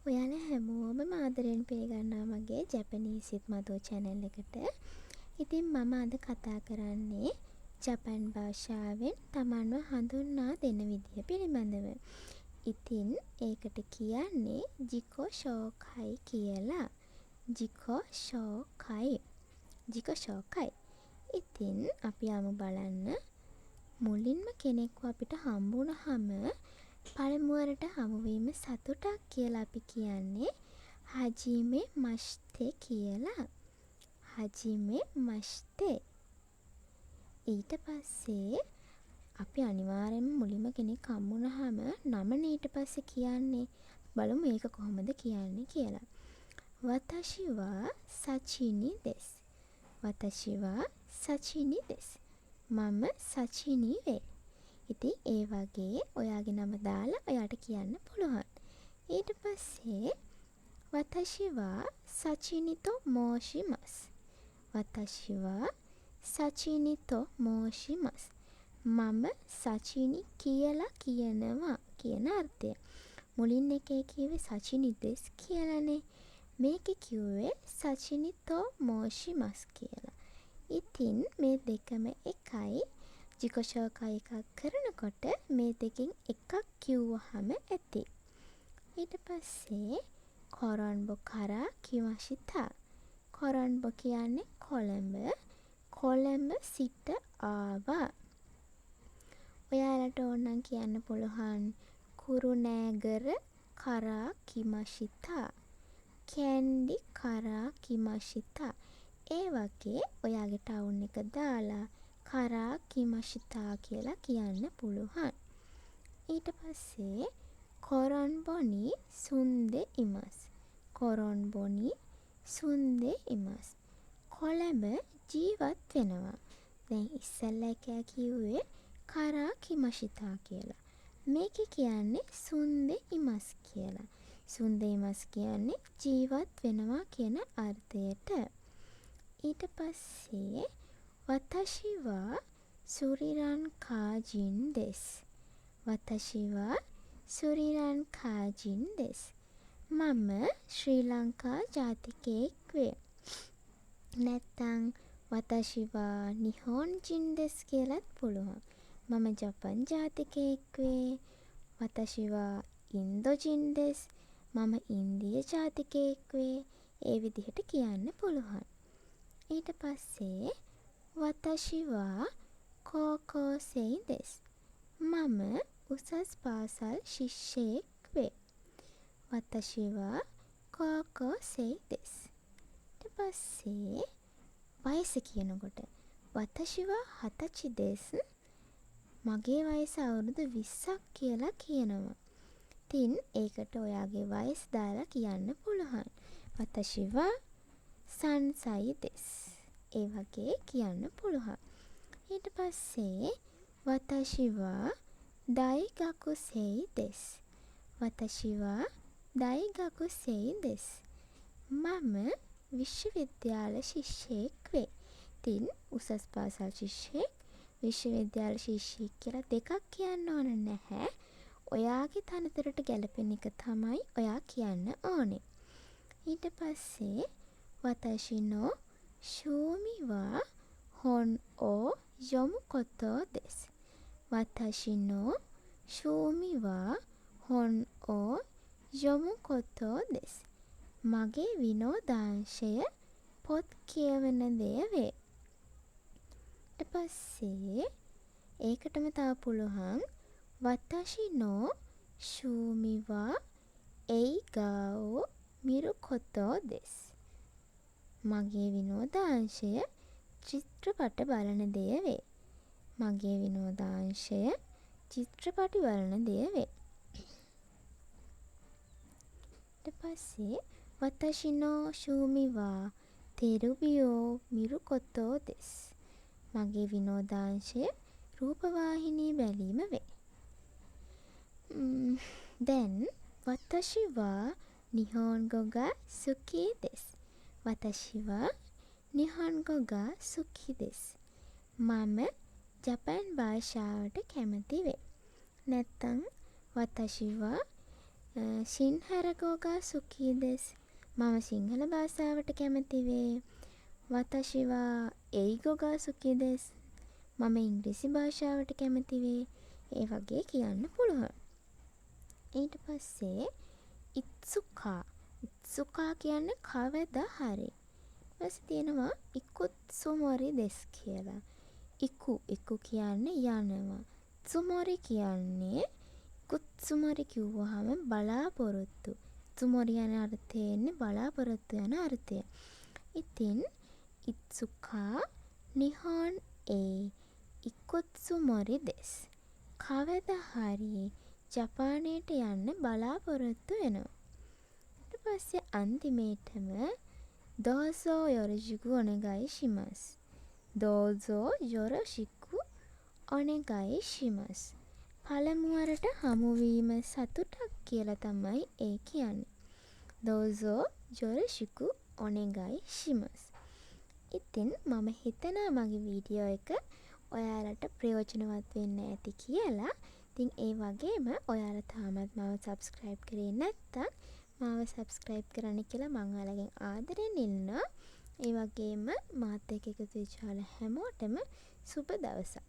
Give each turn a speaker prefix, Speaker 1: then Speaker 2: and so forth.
Speaker 1: ඔයාලා හැමෝම ආදරෙන් පිළිගන්නවා මගේ ජැපනීස් with Madu channel එකට. ඉතින් මම අද කතා කරන්නේ ජපන් භාෂාවෙන් Tamanව හඳුන්වා දෙන විදිය පිළිබඳව. ඉතින් ඒකට කියන්නේ ජිකෝ ෂෝකයි කියලා. ජිකෝ ෂෝකයි. ජිකෝ ෂෝකයි. ඉතින් අපි යමු බලන්න. මුලින්ම කෙනෙක්ව අපිට හම්බුනහම පළමුවරට හමුවීම සතුටක් කියලා අපි කියන්නේ හජිමේ මස්තේ කියලා. හජිමේ මස්තේ. ඊට පස්සේ අපි අනිවාර්යෙන්ම මුලින්ම කෙනෙක් හම්බුනහම නමනේ ඊට පස්සේ කියන්නේ. බලමු මේක කොහොමද කියන්නේ කියලා. වතෂි වා සචිනි දෙස්. වතෂි වා සචිනි දෙස්. මම සචිනි වේ. ඉතින් ඒ වගේ ඔයාගේ නම දාලා ඔයාට කියන්න පුළුවන්. ඊට පස්සේ වතෂි වා සචිනිතෝ මෝෂිමස්. වතෂි වා සචිනිතෝ මෝෂිමස්. මම සචිනි කියලා කියනවා කියන අර්ථය. මුලින් එකේ කිව්වේ සචිනි දෙස් කියලානේ. මේකේ කිව්වේ සචිනිතෝ මෝෂිමස් කියලා. ඉතින් මේ දෙකම එකයි. ජිකෝ ෂෝකයි එකක් කරනකොට මේ දෙකෙන් එකක් කිව්වහම ඇති. ඊට පස්සේ කොරොන්බෝ කරා කිමෂිතා. කොරොන්බෝ කියන්නේ කොළඹ. කොළඹ සිට ආවා. ඔයාලට ඕනනම් කියන්න පුළුවන් කුරුණෑගල කරා කිමෂිතා. කැන්ඩි කරා කිමෂිතා. ඒ වගේ ඔයාගේ ටවුන් එක දාලා කරා කිමෂිතා කියලා කියන්න පුළුවන්. ඊට පස්සේ කොරොන්බොනි සුන්දේ ඉමස්. කොරොන්බොනි සුන්දේ ඉමස්. කොළඹ ජීවත් වෙනවා. දැන් ඉස්සෙල්ලා එකයා කිව්වේ කරා කිමෂිතා කියලා. මේකේ කියන්නේ සුන්දේ ඉමස් කියලා. සුන්දේ ඉමස් කියන්නේ ජීවත් වෙනවා කියන අර්ථයට. ඊට පස්සේ වතෂි වා සුරිරන් කාජින් දෙස්. වතෂි වා සුරිරන් කාජින් දෙස්. මම ශ්‍රී ලංකා ජාතිකයෙක් වේ. නැත්තම් වතෂි වා නිහොන්ජින් දෙස් කියලත් පුළුවන්. මම ජපන් ජාතිකයෙක් වේ. වතෂි වා ඉන්දෝජින් දෙස්. මම ඉන්දිය ජාතිකයෙක් වේ. ඒ විදිහට කියන්න පුළුවන්. ඊට පස්සේ වතෂි වා කෝකෝසෙයි දෙස්. මම උසස් පාසල් ශිෂ්‍යයෙක් වේ. වතෂි වා කෝකෝසෙයි දෙස්. ඊට පස්සේ වයස කියනකොට වතෂි වා හතචි දෙස්. මගේ වයස අවුරුදු 20ක් කියලා කියනවා. ඉතින් ඒකට ඔයාගේ වයස දාලා කියන්න පුළුවන්. වතෂි වා සන්සයි දෙස්. ඒ වගේ කියන්න පුළුවන්. ඊට පස්සේ වතෂි වා දයිගකුසෙයි දෙස්. වතෂි වා දයිගකුසෙයි දෙස්. මම විශ්වවිද්‍යාල ශිෂ්‍යයෙක් වේ. ඉතින් උසස් පාසල් ශිෂ්‍යයෙක් විශ්වවිද්‍යාල ශිෂ්‍යයෙක් කියලා දෙකක් කියන්න ඕන නැහැ. ඔයාගේ තනතුරට ගැලපෙන එක තමයි ඔයා කියන්න ඕනේ. ඊට පස්සේ වතෂි නො ශූමි වා හොන් ඕ යොමු කොතෝ දෙස්. වතෂි නො ශූමි වා හොන් ඕ යොමු කොතෝ දෙස්. මගේ විනෝදාංශය පොත් කියවන දෙය වේ. ඊට පස්සේ ඒකටම තව පුළුවන් වතෂි නො ශූමි වා එයිගාවෝ මිරුකොතෝ දෙස්. මගේ විනෝදාංශය චිත්‍රපට බලන දෙය වේ. මගේ විනෝදාංශය චිත්‍රපටි බලන දෙය වේ. ඊට පස්සේ වතෂි නො ශූමි වා තෙරුබියෝ මිරුකොතෝ දෙස්. මගේ විනෝදාංශය රූපවාහිනී බැලීම වේ. දැන් වතෂි වා නිහොන්ගෝ ගා සුකී දෙස්. වතෂි වා නිහොන්ගෝ ගා සුකී දෙස්. මම ජපන් භාෂාවට කැමති වේ. නැත්තම් වතෂි වා සින්හරගෝගා සුකී දෙස්. මම සිංහල භාෂාවට කැමති වේ. වතෂි වා ඒයිගෝගා සුකී දෙස්. මම ඉංග්‍රීසි භාෂාවට කැමති වේ. ඒ වගේ කියන්න පුළුවන්. ඊට පස්සේ ඉත්සුකා. ඉත්සුකා කියන්නේ කවදා හරි. ඊපස්සේ තියෙනවා ඉකුත්සුමොරි දෙස් කියලා. ඉකු කියන්නේ යනවා. tsumori කියන්නේ කුත්සුමොරි කිව්වහම බලාපොරොත්තු. tsumori යන අර්ථයෙන්නේ බලාපොරොත්තු යන අර්ථය. ඉතින් ඉත්සුකා නිහොන් ඒ ඉකුත්සුමොරි දෙස්. කවදා හරි ජපානයට යන්න බලාපොරොත්තු වෙනවා. ඊට පස්සේ අන්තිමේටම දෝසෝ යොරොජිකු ඔනෙගයි shimasu. දෝසෝ යොරොජිකු ඔනෙගයි shimasu. පළමුවරට හමුවීම සතුටක් කියලා තමයි ඒ කියන්නේ. දෝසෝ යොරොජිකු ඔනෙගයි shimasu. ඉතින් මම හිතනවා මගේ වීඩියෝ එක ඔයාලට ප්‍රයෝජනවත් වෙන්න ඇති කියලා. ඉතින් ඒ වගේම ඔයාලා තාමත් මාව subscribe කරේ නැත්නම් මාව subscribe කරන්න කියලා මම ඔයාලගෙන් ආදරෙන් ඉල්ලනවා. ඒ වගේම මාත් එක්ක එකතු වෙච්ච හැමෝටම සුබ දවසක්.